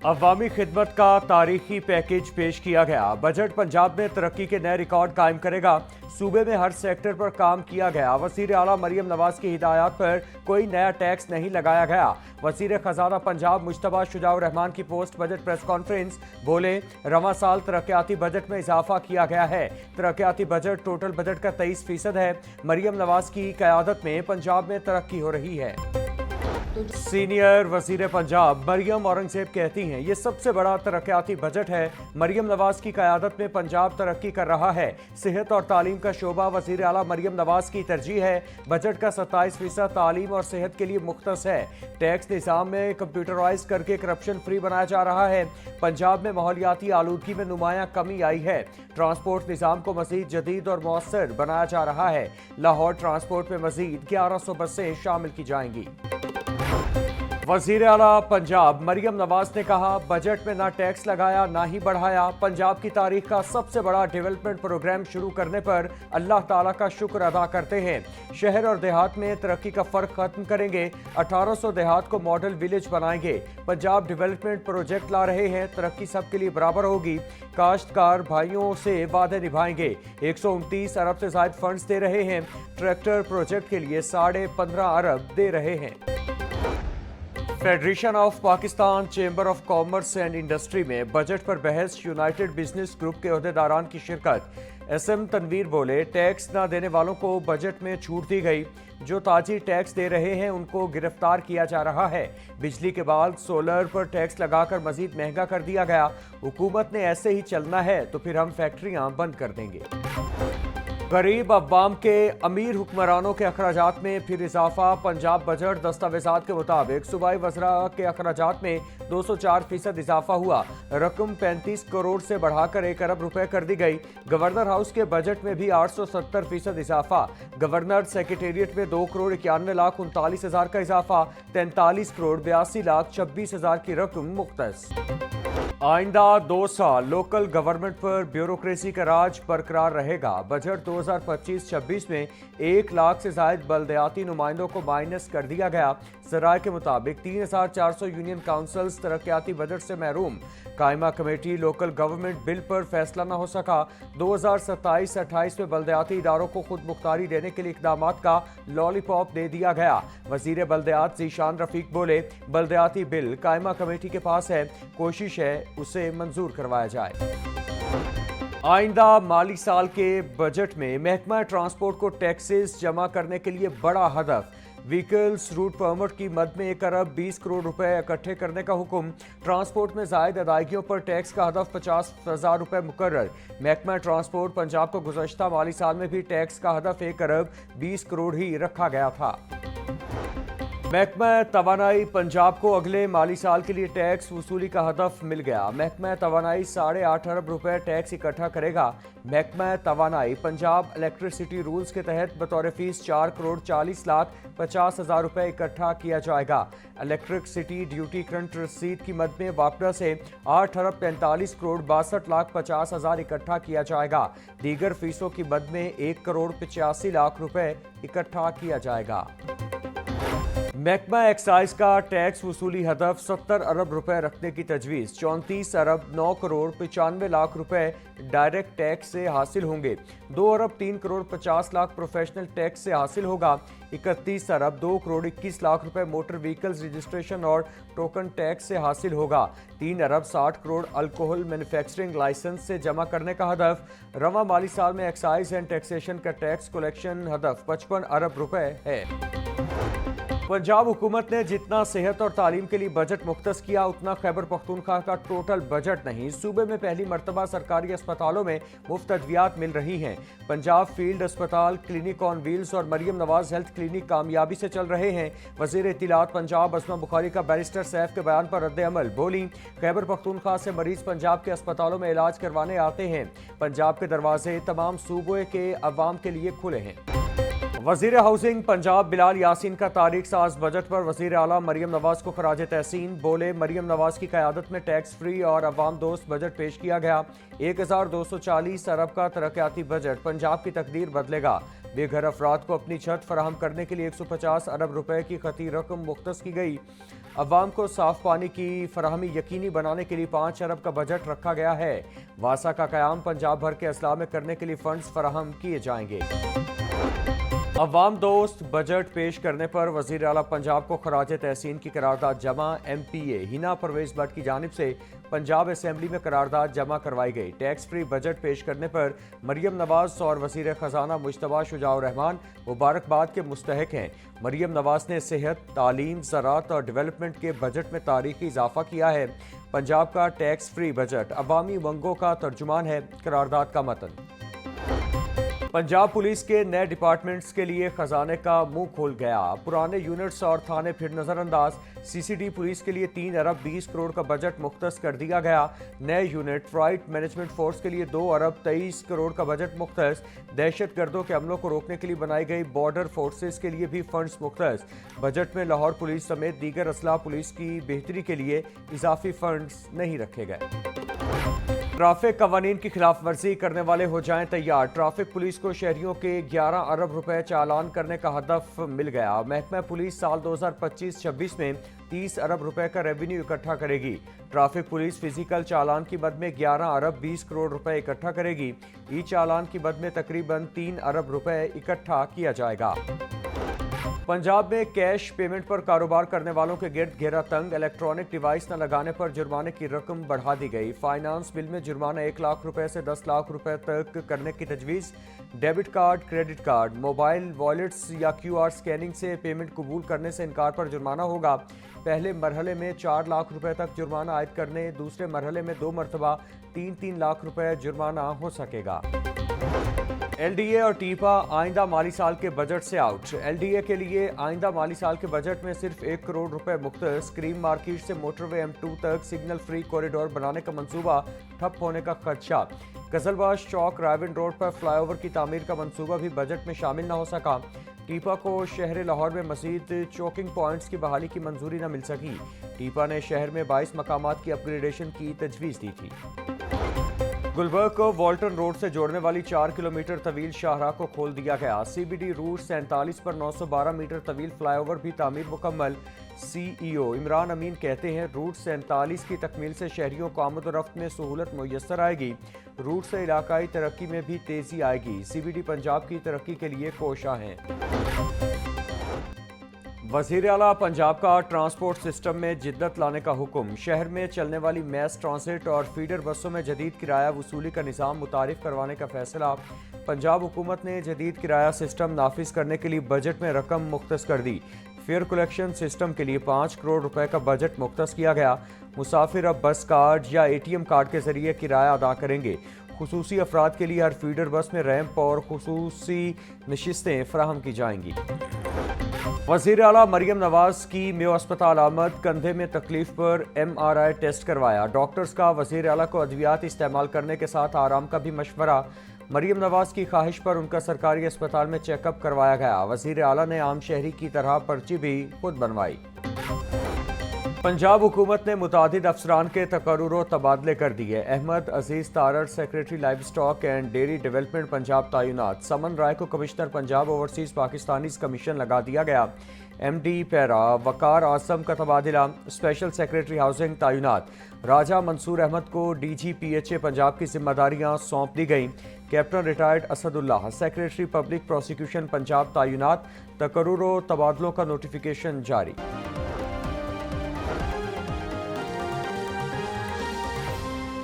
अवामी खिदमत का तारीखी पैकेज पेश किया गया। बजट पंजाब में तरक्की के नए रिकॉर्ड कायम करेगा। सूबे में हर सेक्टर पर काम किया गया। वजीर आला मरियम नवाज की हिदायत पर कोई नया टैक्स नहीं लगाया गया। वजीर खजाना पंजाब मुश्तबा शुजाउर रहमान की पोस्ट बजट प्रेस कॉन्फ्रेंस बोले, रवां साल तरक्याती बजट में इजाफा किया गया है। तरक्याती बजट टोटल बजट का 23% है। मरियम नवाज की क़यादत में पंजाब में तरक्की हो रही है। सीनियर वजीर पंजाब मरियम औरंगजेब कहती हैं, ये सबसे बड़ा तरक्याती बजट है। मरियम नवाज की क़यादत में पंजाब तरक्की कर रहा है। सेहत और तालीम का शोबा वजीर आला मरियम नवाज की तरजीह है। बजट का 27% तालीम और सेहत के लिए मुख्तस है। टैक्स निज़ाम में कंप्यूटराइज करके करप्शन फ्री बनाया जा रहा है। पंजाब में माहौलियाती आलूदगी में नुमायां कमी आई है। ट्रांसपोर्ट निज़ाम को मजीद जदीद और मौसर बनाया जा रहा है। लाहौर ट्रांसपोर्ट में मजीद 1100 बसें शामिल की जाएंगी। वजीर आला पंजाब मरियम नवाज ने कहा, बजट में ना टैक्स लगाया ना ही बढ़ाया। पंजाब की तारीख का सबसे बड़ा डेवलपमेंट प्रोग्राम शुरू करने पर अल्लाह ताला का शुक्र अदा करते हैं। शहर और देहात में तरक्की का फर्क खत्म करेंगे। 1800 देहात को मॉडल विलेज बनाएंगे। पंजाब डेवलपमेंट प्रोजेक्ट ला रहे हैं। तरक्की सबके लिए बराबर होगी। काश्तकार भाइयों से वादे निभाएंगे। 129 अरब से ज्यादा फंड्स दे रहे हैं। ट्रैक्टर प्रोजेक्ट के लिए 15.5 अरब दे रहे हैं। Federation of Pakistan chamber of commerce and industry में बजट पर बहस। यूनाइटेड बिजनेस ग्रुप के ओहदेदारान की शिरकत। एसएम तनवीर बोले, टैक्स न देने वालों को बजट में छूट दी गई। जो ताजी टैक्स दे रहे हैं उनको गिरफ्तार किया जा रहा है। बिजली के बाद सोलर पर टैक्स लगाकर मजीद महंगा कर दिया गया। हुकूमत ने ऐसे ही चलना है तो फिर हम फैक्ट्रियां बंद कर देंगे। गरीब अवाम के अमीर हुक्मरानों के अखराजात में फिर इजाफा। पंजाब बजट दस्तावेजात के मुताबिक सूबाई वज़रा के अखराजात में 204% इजाफा हुआ। रकम 35 करोड़ से बढ़ाकर 1 अरब रुपए कर दी गई। गवर्नर हाउस के बजट में भी 870% इजाफा। गवर्नर सेक्रेटेरिएट में 2 करोड़ 91 लाख 39 हजार का इजाफा। 43 करोड़ 82 लाख 26 हजार की रकम मुख्तस। आइंदा 2 साल लोकल गवर्नमेंट पर ब्यूरोक्रेसी का राज बरकरार रहेगा। बजट 2025-26 में 1 लाख से ज्यादा बल्दियाती नुमाइंदों को माइनस कर दिया गया। सराय के मुताबिक 3400 यूनियन काउंसिल्स तरक्याती बजट से महरूम। कायमा कमेटी लोकल गवर्नमेंट बिल पर फैसला न हो सका। 2027-28 में बल्दियाती इदारों को खुद मुख्तारी देने के लिए इकदामात का लॉलीपॉप दे दिया गया। वजीर बल्दियात ज़ीशान रफीक बोले, बल्दियाती बिल कायमा कमेटी के पास है, कोशिश है उसे मंजूर करवाया जाए। आइंदा माली साल के बजट में महकमा ट्रांसपोर्ट को टैक्सेस जमा करने के लिए बड़ा हदफ। व्हीकल्स रूट परमिट की मद में 1 अरब 20 करोड़ रुपए इकट्ठे करने का हुक्म। ट्रांसपोर्ट में जायद अदायगियों पर टैक्स का हदफ 50,000 रुपए मुकर्रर। महकमा ट्रांसपोर्ट पंजाब को गुज़श्ता माली साल में भी टैक्स का हदफ 1 अरब 20 करोड़ ही रखा गया था। महकमा तवानाई पंजाब को अगले माली साल के लिए टैक्स वसूली का हदफ मिल गया। महकमा तवानाई 8.5 अरब रुपए टैक्स इकट्ठा करेगा। महकमा तवानाई पंजाब इलेक्ट्रिसिटी रूल्स के तहत बतौर फीस 4 करोड़ 40 लाख 50 हजार रुपए इकट्ठा किया जाएगा। इलेक्ट्रिसिटी ड्यूटी करंट रसीद की मद में वापडा से 8 अरब 45 करोड़ 62 लाख 50 हजार इकट्ठा किया जाएगा। दीगर फीसों की मद में 1 करोड़ 85 लाख रुपए इकट्ठा किया जाएगा। महकमा एक्साइज का टैक्स वसूली हदफ 70 अरब रुपए रखने की तजवीज़। 34 अरब 9 करोड़ 95 लाख रुपए डायरेक्ट टैक्स से हासिल होंगे। 2 अरब 3 करोड़ 50 लाख प्रोफेशनल टैक्स से हासिल होगा। 31 अरब 2 करोड़ 21 लाख रुपए मोटर व्हीकल्स रजिस्ट्रेशन और टोकन टैक्स से हासिल होगा। 3 अरब 60 करोड़ अल्कोहल मैन्युफैक्चरिंग लाइसेंस से जमा करने का हदफ। रवां माली साल में एक्साइज एंड टैक्सेशन का टैक्स कलेक्शन हदफ 55 अरब रुपए है। पंजाब हुकूमत ने जितना सेहत और तालीम के लिए बजट मुख्तस किया उतना खैबर पख्तूनख्वा का टोटल बजट नहीं। सूबे में पहली मरतबा सरकारी अस्पतालों में मुफ्त अद्वियात मिल रही हैं। पंजाब फील्ड अस्पताल, क्लिनिक ऑन व्हील्स और मरियम नवाज हेल्थ क्लिनिक कामयाबी से चल रहे हैं। वजीर इत्तिलात पंजाब असमा बुखारी का बैरिस्टर सैफ के बयान पर रद्द अमल। बोली, खैबर पख्तूनख्वा से मरीज पंजाब के अस्पतालों में इलाज करवाने आते हैं। पंजाब के दरवाजे तमाम सूबे के अवाम के लिए खुले हैं। वजीर हाउसिंग पंजाब बिलाल यासीन का तारीख साज बजट पर वजीर आला मरियम नवाज को खराज तहसीन। बोले, मरियम नवाज की क़यादत में टैक्स फ्री और अवाम दोस्त बजट पेश किया गया। 1240 अरब का तरक्याती बजट पंजाब की तकदीर बदलेगा। بے گھر افراد کو اپنی چھت فراہم کرنے کے لیے 150 ارب روپے کی خطی رقم مختص کی گئی۔ عوام کو صاف پانی کی فراہمی یقینی بنانے کے لیے 5 ارب کا بجٹ رکھا گیا ہے۔ واسا کا قیام پنجاب بھر کے اضلاع میں کرنے کے لیے فنڈز فراہم کیے جائیں گے۔ عوام دوست بجٹ پیش کرنے پر وزیر اعلیٰ پنجاب کو خراج تحسین کی قرارداد جمع۔ ایم پی اے ہنا پرویز بٹ کی جانب سے پنجاب اسمبلی میں قرارداد جمع کروائی گئی۔ ٹیکس فری بجٹ پیش کرنے پر مریم نواز اور وزیر خزانہ مجتبیٰ شجاع الرحمان مبارکباد کے مستحق ہیں۔ مریم نواز نے صحت، تعلیم، زراعت اور ڈیولپمنٹ کے بجٹ میں تاریخی اضافہ کیا ہے۔ پنجاب کا ٹیکس فری بجٹ عوامی منگوں کا ترجمان ہے۔ قرارداد کا متن۔ پنجاب پولیس کے نئے ڈپارٹمنٹس کے لیے خزانے کا منہ کھول گیا۔ پرانے یونٹس اور تھانے پھر نظر انداز۔ سی سی ڈی پولیس کے لیے 3 ارب 20 کروڑ کا بجٹ مختص کر دیا گیا۔ نئے یونٹ فرائٹ مینجمنٹ فورس کے لیے 2 ارب 23 کروڑ کا بجٹ مختص۔ دہشت گردوں کے حملوں کو روکنے کے لیے بنائی گئی بارڈر فورسز کے لیے بھی فنڈز مختص۔ بجٹ میں لاہور پولیس سمیت دیگر اضلاع پولیس کی بہتری کے لیے اضافی فنڈز نہیں رکھے گئے۔ ٹریفک قوانین کی خلاف ورزی کرنے والے ہو جائیں تیار۔ ٹریفک پولیس کو شہریوں کے 11 ارب روپے چالان کرنے کا ہدف مل گیا۔ محکمہ پولیس سال 2025-26 میں 30 ارب روپے کا ریونیو اکٹھا کرے گی۔ ٹریفک پولیس فزیکل چالان کی مد میں 11 ارب 20 کروڑ روپے اکٹھا کرے گی۔ ای چالان کی مد میں تقریباً 3 ارب روپے اکٹھا کیا جائے گا۔ پنجاب میں کیش پیمنٹ پر کاروبار کرنے والوں کے گرد گھیرا تنگ۔ الیکٹرانک ڈیوائس نہ لگانے پر جرمانے کی رقم بڑھا دی گئی۔ فائنانس بل میں جرمانہ 1 لاکھ روپے سے 10 لاکھ روپے تک کرنے کی تجویز۔ Debit card, credit card, mobile wallets یا کیو آر سکیننگ سے پیمنٹ قبول کرنے سے انکار پر جرمانہ ہوگا۔ پہلے مرحلے میں 4 لاکھ روپے تک جرمانہ عائد کرنے، دوسرے مرحلے میں 2 مرتبہ 3 لاکھ روپے جرمانہ ہو سکے گا۔ ایل ڈی اے اور ٹیپا آئندہ مالی سال کے بجٹ سے آؤٹ۔ ایل ڈی اے کے لیے آئندہ مالی سال کے بجٹ میں صرف 1 کروڑ روپے مختص۔ کریم مارکیٹ سے موٹر وے M2 تک سگنل فری کوریڈور بنانے کا منصوبہ ٹھپ ہونے کا خدشہ۔ قزلباش چوک رائیون روڈ پر فلائی اوور کی تعمیر کا منصوبہ بھی بجٹ میں شامل نہ ہو سکا۔ ٹیپا کو شہر لاہور میں مزید چوکنگ پوائنٹس کی بحالی کی منظوری نہ مل سکی۔ ٹیپا نے شہر میں 22 مقامات کی اپ گریڈیشن کی تجویز دی تھی۔ گلبرگ کو والٹن روڈ سے جوڑنے والی 4 کلومیٹر طویل شاہراہ کو کھول دیا گیا۔ سی بی ڈی روٹ 47 پر 912 میٹر طویل فلائی اوور بھی تعمیر مکمل۔ سی ای او عمران امین کہتے ہیں روٹ 47 کی تکمیل سے شہریوں کو آمد و رفت میں سہولت میسر آئے گی۔ روٹ سے علاقائی ترقی میں بھی تیزی آئے گی۔ سی بی ڈی پنجاب کی ترقی کے لیے کوشاں ہیں۔ وزیر اعلیٰ پنجاب کا ٹرانسپورٹ سسٹم میں جدت لانے کا حکم۔ شہر میں چلنے والی میس ٹرانزٹ اور فیڈر بسوں میں جدید کرایہ وصولی کا نظام متعارف کروانے کا فیصلہ۔ پنجاب حکومت نے جدید کرایہ سسٹم نافذ کرنے کے لیے بجٹ میں رقم مختص کر دی۔ فیئر کلیکشن سسٹم کے لیے 5 کروڑ روپے کا بجٹ مختص کیا گیا۔ مسافر اب بس کارڈ یا اے ٹی ایم کارڈ کے ذریعے کرایہ ادا کریں گے۔ خصوصی افراد کے لیے ہر فیڈر بس میں ریمپ اور خصوصی نشستیں فراہم کی جائیں گی۔ وزیر اعلیٰ مریم نواز کی میو اسپتال آمد۔ کندھے میں تکلیف پر MRI ٹیسٹ کروایا۔ ڈاکٹرز کا وزیر اعلیٰ کو ادویات استعمال کرنے کے ساتھ آرام کا بھی مشورہ۔ مریم نواز کی خواہش پر ان کا سرکاری اسپتال میں چیک اپ کروایا گیا۔ وزیر اعلیٰ نے عام شہری کی طرح پرچی بھی خود بنوائی۔ پنجاب حکومت نے متعدد افسران کے تقرر و تبادلے کر دیے۔ Ahmed Aziz Tarar secretary live stock and dairy development Punjab تعینات۔ سمن رائے کو commissioner Punjab overseas Pakistanis commission لگا دیا گیا۔ ایم ڈی پیرا وقار اعظم کا تبادلہ۔ اسپیشل سیکریٹری ہاؤسنگ تعینات۔ راجہ منصور احمد کو D G P H A Punjab کی ذمہ داریاں سونپ دی گئیں۔ Captain retired Asadullah secretary public prosecution Punjab تعینات۔ تقرر و تبادلوں کا نوٹیفیکیشن جاری۔